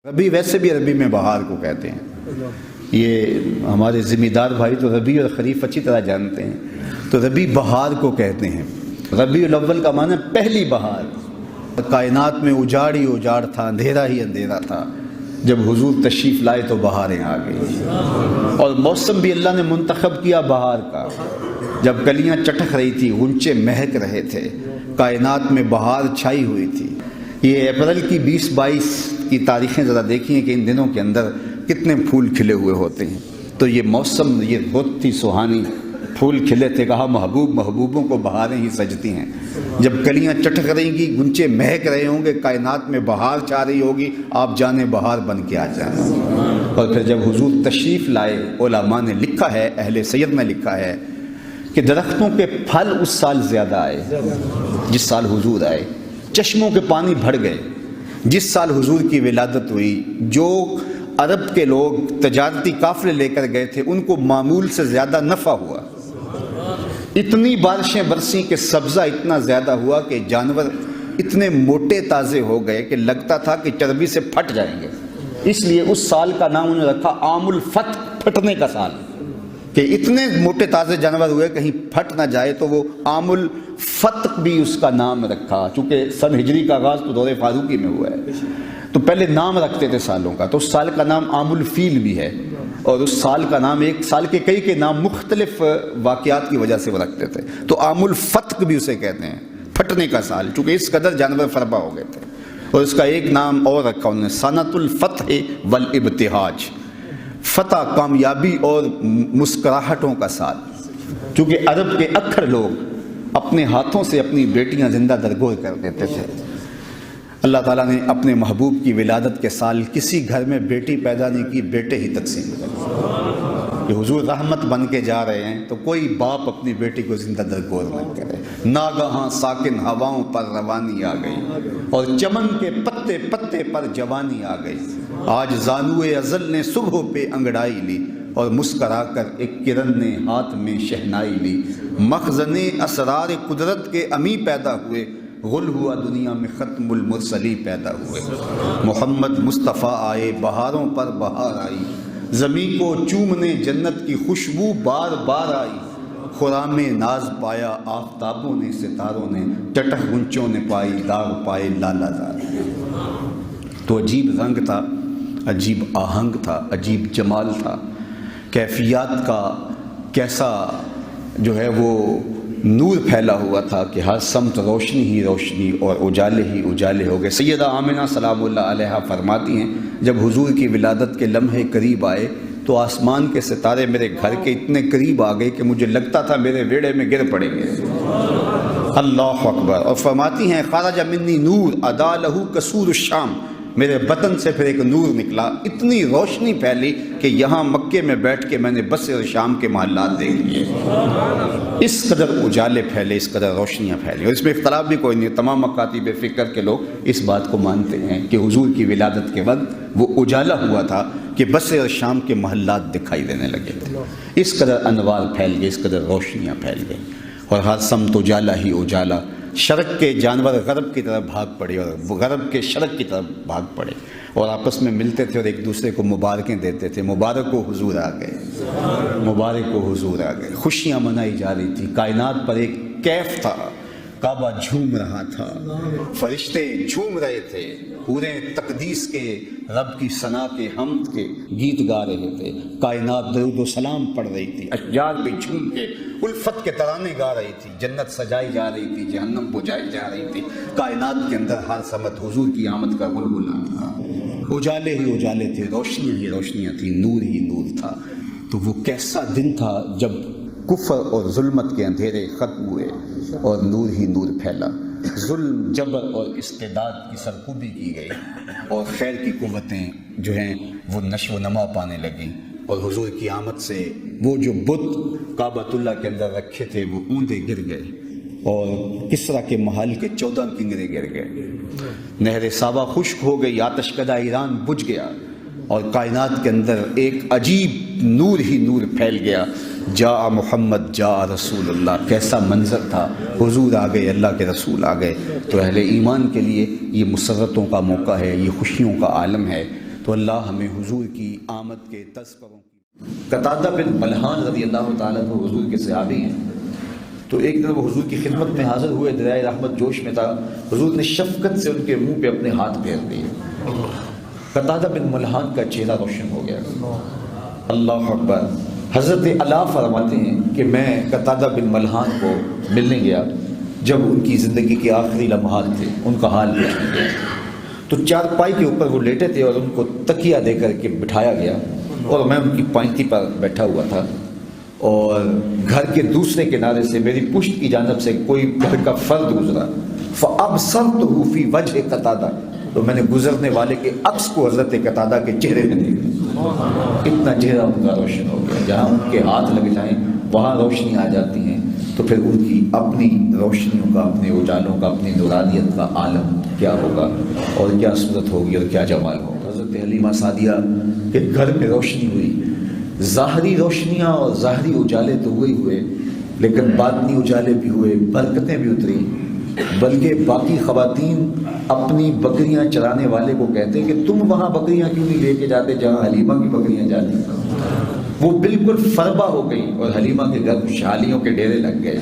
ربیع ویسے بھی عربی میں بہار کو کہتے ہیں، یہ ہمارے ذمہ دار بھائی تو ربیع اور خریف اچھی طرح جانتے ہیں، تو ربیع بہار کو کہتے ہیں۔ ربیع الاول کا معنی پہلی بہار۔ کائنات میں اجاڑ ہی اجاڑ تھا، اندھیرا ہی اندھیرا تھا، جب حضور تشریف لائے تو بہاریں آ گئی، اور موسم بھی اللہ نے منتخب کیا بہار کا، جب کلیاں چٹک رہی تھی، غنچے مہک رہے تھے، کائنات میں بہار چھائی ہوئی تھی۔ یہ اپریل کی 20-22 کی تاریخیں ذرا دیکھیں کہ ان دنوں کے اندر کتنے پھول کھلے ہوئے ہوتے ہیں، تو یہ موسم یہ بہت ہی سہانی، پھول کھلے تھے، کہا محبوبوں کو بہاریں ہی سجتی ہیں۔ جب کلیاں چٹک رہیں گی، گنچے مہک رہے ہوں گے، کائنات میں بہار چھا رہی ہوگی، آپ جانے بہار بن کے آ جائیں۔ اور پھر جب حضور تشریف لائے، علماء نے لکھا ہے، اہل سید نے لکھا ہے کہ درختوں کے پھل اس سال زیادہ آئے جس سال حضور آئے، چشموں کے پانی بڑھ گئے جس سال حضور کی ولادت ہوئی۔ جو عرب کے لوگ تجارتی قافلے لے کر گئے تھے، ان کو معمول سے زیادہ نفع ہوا، اتنی بارشیں برسیں کہ سبزہ اتنا زیادہ ہوا کہ جانور اتنے موٹے تازے ہو گئے کہ لگتا تھا کہ چربی سے پھٹ جائیں گے۔ اس لیے اس سال کا نام انہوں نے رکھا عام الفتح، پھٹنے کا سال، کہ اتنے موٹے تازے جانور ہوئے کہیں پھٹ نہ جائے، تو وہ عام الفتح بھی اس کا نام رکھا، چونکہ سن ہجری کا آغاز تو دور فاروقی میں ہوا ہے، تو پہلے نام رکھتے تھے سالوں کا، تو اس سال کا نام عام الفیل بھی ہے، اور اس سال کا نام ایک سال کے کئی نام مختلف واقعات کی وجہ سے وہ رکھتے تھے، تو عام الفتح بھی اسے کہتے ہیں، پھٹنے کا سال، چونکہ اس قدر جانور فربا ہو گئے تھے۔ اور اس کا ایک نام اور رکھا انہوں نے، سنۃ الفتح والابتہاج، فتح، کامیابی اور مسکراہٹوں کا سال، چونکہ عرب کے اکثر لوگ اپنے ہاتھوں سے اپنی بیٹیاں زندہ درگور کر دیتے تھے۔ اللہ تعالیٰ نے اپنے محبوب کی ولادت کے سال کسی گھر میں بیٹی پیدا نہیں کی، بیٹے ہی تقسیم کر، کہ حضور رحمت بن کے جا رہے ہیں، تو کوئی باپ اپنی بیٹی کو زندہ درگور نہ کرے۔ ناگہاں ساکن ہواؤں پر روانی آ گئی، اور چمن کے پتے پتے پر جوانی آ گئی۔ آج زانوئے ازل نے صبح پہ انگڑائی لی، اور مسکرا کر ایک کرن نے ہاتھ میں شہنائی لی۔ مخزن اسرار قدرت کے امی پیدا ہوئے، غل ہوا دنیا میں ختم المرسلی پیدا ہوئے۔ محمد مصطفیٰ آئے، بہاروں پر بہار آئی، زمین کو چومنے جنت کی خوشبو بار بار آئی۔ خرام ناز پایا آفتابوں نے، ستاروں نے، چٹک گنچوں نے پائی، داغ پائے لالا دار۔ تو عجیب رنگ تھا، عجیب آہنگ تھا، عجیب جمال تھا، کیفیات کا کیسا جو ہے وہ نور پھیلا ہوا تھا کہ ہر سمت روشنی ہی روشنی اور اجالے ہی اجالے ہو گئے۔ سیدہ آمنہ سلام اللہ علیہا فرماتی ہیں، جب حضور کی ولادت کے لمحے قریب آئے تو آسمان کے ستارے میرے گھر کے اتنے قریب آ گئے کہ مجھے لگتا تھا میرے ویڑے میں گر پڑیں گے۔ اللہ اکبر۔ اور فرماتی ہیں، خرج منی نور ادا لہو قصور الشام، میرے بطن سے پھر ایک نور نکلا، اتنی روشنی پھیلی کہ یہاں مکے میں بیٹھ کے میں نے بصرے اور شام کے محلات دیکھ لیے۔ اس قدر اجالے پھیلے، اس قدر روشنیاں پھیلی، اور اس میں اختلاف بھی کوئی نہیں، تمام مکاتب فکر کے لوگ اس بات کو مانتے ہیں کہ حضور کی ولادت کے وقت وہ اجالا ہوا تھا کہ بصرے اور شام کے محلات دکھائی دینے لگے تھے۔ اس قدر انوار پھیل گئے، اس قدر روشنیاں پھیل گئی، اور ہر سمت اجالا ہی اجالا۔ شرق کے جانور غرب کی طرف بھاگ پڑے، اور غرب کے شرق کی طرف بھاگ پڑے، اور آپس میں ملتے تھے اور ایک دوسرے کو مبارکیں دیتے تھے۔ مبارک ہو حضور آ گئے، مبارک ہو حضور آ گئے۔ خوشیاں منائی جا رہی تھی، کائنات پر ایک کیف تھا، کعبہ جھوم رہا تھا، فرشتے جھوم رہے تھے، پورے تقدیس کے، رب کی ثنا کے، حمد کے گیت گا رہے تھے، کائنات درود و سلام پڑھ رہی تھی، اشجار پہ جھوم کے الفت کے ترانے گا رہی تھی، جنت سجائی جا رہی تھی، جہنم بجھائی جا رہی تھی، کائنات کے اندر ہر سمت حضور کی آمد کا غلغلہ تھا۔ اجالے ہی اجالے تھے، روشنیاں ہی روشنیاں تھیں، نور ہی نور تھا۔ تو وہ کیسا دن تھا جب کفر اور ظلمت کے اندھیرے ختم ہوئے اور نور ہی نور پھیلا۔ ظلم، جبر اور استعداد کی سرکوبی کی گئی، اور خیر کی قوتیں جو ہیں وہ نشو و نما پانے لگیں، اور حضور کی آمد سے وہ جو بت کعبۃ اللہ کے اندر رکھے تھے وہ اوندے گر گئے، اور کسریٰ کے محل کے 14 کنگرے گر گئے، نہر سابا خشک ہو گئی، آتش کدہ ایران بجھ گیا، اور کائنات کے اندر ایک عجیب نور ہی نور پھیل گیا۔ جا محمد جا رسول اللہ، کیسا منظر تھا، حضور آ گئے، اللہ کے رسول آ گئے۔ تو اہل ایمان کے لیے یہ مسرتوں کا موقع ہے، یہ خوشیوں کا عالم ہے، تو اللہ ہمیں حضور کی آمد کے تذکروں کی۔ قتادہ بن ملحان رضی اللہ تعالیٰ عنہ حضور کے صحابی ہیں، تو ایک دن وہ حضور کی خدمت میں حاضر ہوئے، دریائے رحمت جوش میں تھا، حضور نے شفقت سے ان کے منہ پہ اپنے ہاتھ پھیر دیے، قتادہ بن ملحان کا چہرہ روشن ہو گیا۔ اللہ اکبر۔ حضرت علا فرماتے ہیں کہ میں قتادہ بن ملحان کو ملنے گیا جب ان کی زندگی کے آخری لمحات تھے، ان کا حال پوچھنے گیا، تو چارپائی کے اوپر وہ لیٹے تھے اور ان کو تکیہ دے کر کے بٹھایا گیا، اور میں ان کی پائنتی پر بیٹھا ہوا تھا، اور گھر کے دوسرے کنارے سے میری پشت کی جانب سے کوئی گھر کا فرد گزرا، فَأَبْصَرْتُهُ فِي وَجْهِ قَتَادَةَ، تو میں نے گزرنے والے کے عکس کو حضرت قتادہ کے چہرے میں دیکھا، اتنا چہرہ ان کا روشن ہو گیا، جہاں ان کے ہاتھ لگ جائیں وہاں روشنی آ جاتی ہیں، تو پھر ان کی اپنی روشنیوں کا، اپنے اجالوں کا، اپنی نورانیت کا عالم کیا ہوگا اور کیا صورت ہوگی اور کیا جمال ہوگا۔ حضرت حلیمہ سعدیہ کے گھر میں روشنی ہوئی، ظاہری روشنیاں اور ظاہری اجالے تو ہوئے لیکن باطنی اجالے بھی ہوئے، برکتیں بھی اتری، بلکہ باقی خواتین اپنی بکریاں چرانے والے کو کہتے کہ تم وہاں بکریاں کیوں نہیں لے کے جاتے جہاں حلیمہ کی بکریاں جاتی، وہ بالکل فربا ہو گئی اور حلیمہ کے گھر خوشحالیوں کے ڈیرے لگ گئے۔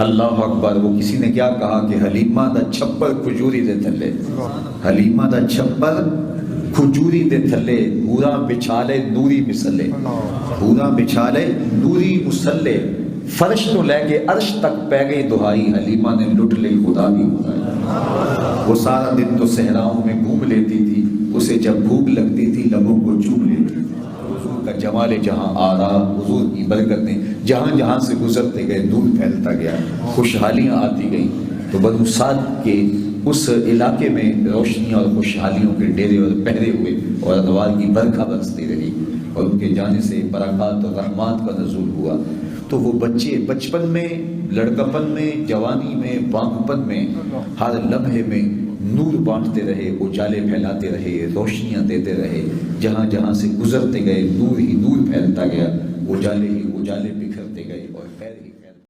اللہ اکبر۔ وہ کسی نے کیا کہا کہ حلیمہ دا چھپر کھجوری دے تھلے، حلیمہ دا چھپر کھجوری دے تھلے، حوراں بچھالے نوری مسلے، حوراں بچھالے نوری مسلے، فرش تو لے کے عرش تک پہ گئی دہائی، حلیمہ نے لٹ لی خدا کی خدائی۔ وہ سارا دن تو صحراؤں میں گھوم لیتی تھی، اسے جب بھوک لگتی تھی لبوں کو چوم لیتی تھی۔ حضور کا جمال جہاں آرا، حضور کی برکتیں جہاں جہاں سے گزرتے گئے دودھ پھیلتا گیا، خوشحالیاں آتی گئیں، تو بنو سعد کے اس علاقے میں روشنیاں اور خوشحالیوں کے ڈیرے اور پہرے ہوئے اور انوار کی برکھا برستی رہی، اور ان کے جانے سے برکات اور رحمات کا نزول ہوا۔ تو وہ بچے بچپن میں، لڑکپن میں، جوانی میں، بانگپن میں، ہر لمحے میں نور بانٹتے رہے، اجالے پھیلاتے رہے، روشنیاں دیتے رہے، جہاں جہاں سے گزرتے گئے نور ہی نور پھیلتا گیا، اجالے ہی اجالے بکھرتے گئے۔